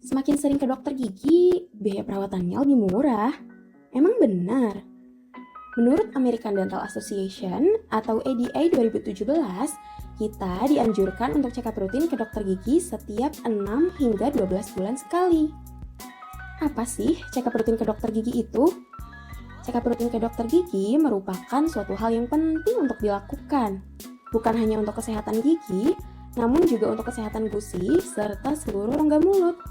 Semakin sering ke dokter gigi, biaya perawatannya lebih murah. Emang benar? Menurut American Dental Association atau ADA 2017, kita dianjurkan untuk check up rutin ke dokter gigi setiap 6 hingga 12 bulan sekali. Apa sih check up rutin ke dokter gigi itu? Check up rutin ke dokter gigi merupakan suatu hal yang penting untuk dilakukan. Bukan hanya untuk kesehatan gigi, namun juga untuk kesehatan gusi serta seluruh rongga mulut.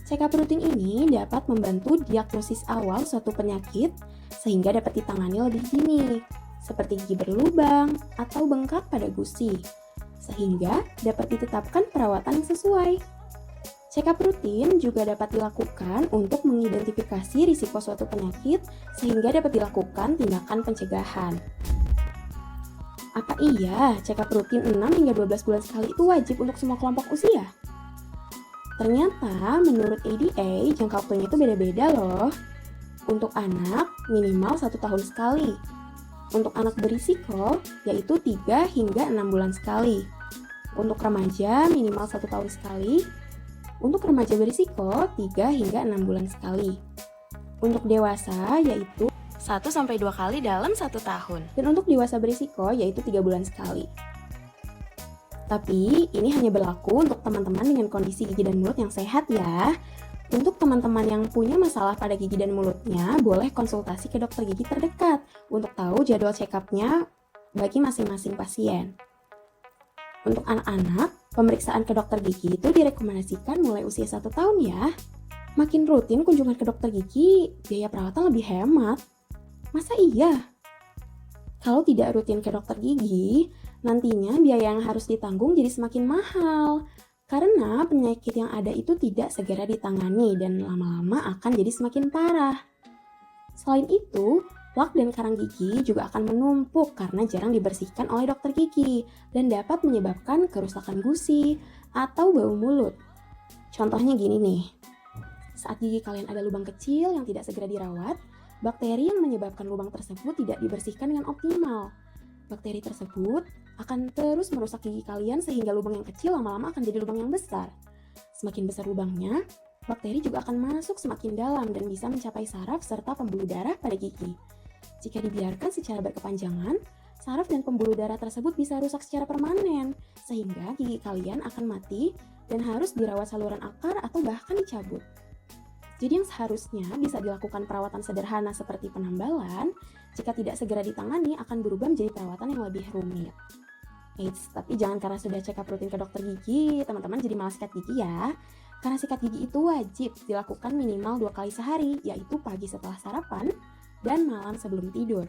Check up rutin ini dapat membantu diagnosis awal suatu penyakit sehingga dapat ditangani lebih dini, seperti gigi berlubang atau bengkak pada gusi, sehingga dapat ditetapkan perawatan yang sesuai. Check up rutin juga dapat dilakukan untuk mengidentifikasi risiko suatu penyakit sehingga dapat dilakukan tindakan pencegahan. Apa iya check up rutin 6 hingga 12 bulan sekali itu wajib untuk semua kelompok usia? Ternyata menurut ADA jangka waktunya itu beda-beda loh. Untuk anak minimal 1 tahun sekali. Untuk anak berisiko yaitu 3 hingga 6 bulan sekali. Untuk remaja minimal 1 tahun sekali. Untuk remaja berisiko 3 hingga 6 bulan sekali. Untuk dewasa yaitu 1-2 kali dalam 1 tahun. Dan untuk dewasa berisiko yaitu 3 bulan sekali. Tapi ini hanya berlaku untuk teman-teman dengan kondisi gigi dan mulut yang sehat ya. Untuk teman-teman yang punya masalah pada gigi dan mulutnya, boleh konsultasi ke dokter gigi terdekat untuk tahu jadwal check-up-nya bagi masing-masing pasien. Untuk anak-anak, pemeriksaan ke dokter gigi itu direkomendasikan mulai usia 1 tahun ya. Makin rutin kunjungan ke dokter gigi, biaya perawatan lebih hemat. Masa iya? Kalau tidak rutin ke dokter gigi, nantinya biaya yang harus ditanggung jadi semakin mahal. Karena penyakit yang ada itu tidak segera ditangani dan lama-lama akan jadi semakin parah. Selain itu, plak dan karang gigi juga akan menumpuk karena jarang dibersihkan oleh dokter gigi dan dapat menyebabkan kerusakan gusi atau bau mulut. Contohnya gini nih, saat gigi kalian ada lubang kecil yang tidak segera dirawat, bakteri yang menyebabkan lubang tersebut tidak dibersihkan dengan optimal. Bakteri tersebut akan terus merusak gigi kalian sehingga lubang yang kecil lama-lama akan jadi lubang yang besar. Semakin besar lubangnya, bakteri juga akan masuk semakin dalam dan bisa mencapai saraf serta pembuluh darah pada gigi. Jika dibiarkan secara berkepanjangan, saraf dan pembuluh darah tersebut bisa rusak secara permanen, sehingga gigi kalian akan mati dan harus dirawat saluran akar atau bahkan dicabut. Jadi yang seharusnya bisa dilakukan perawatan sederhana seperti penambalan, jika tidak segera ditangani akan berubah menjadi perawatan yang lebih rumit. Eits, tapi jangan karena sudah check up rutin ke dokter gigi, teman-teman jadi malas sikat gigi ya. Karena sikat gigi itu wajib dilakukan minimal 2 kali sehari, yaitu pagi setelah sarapan dan malam sebelum tidur.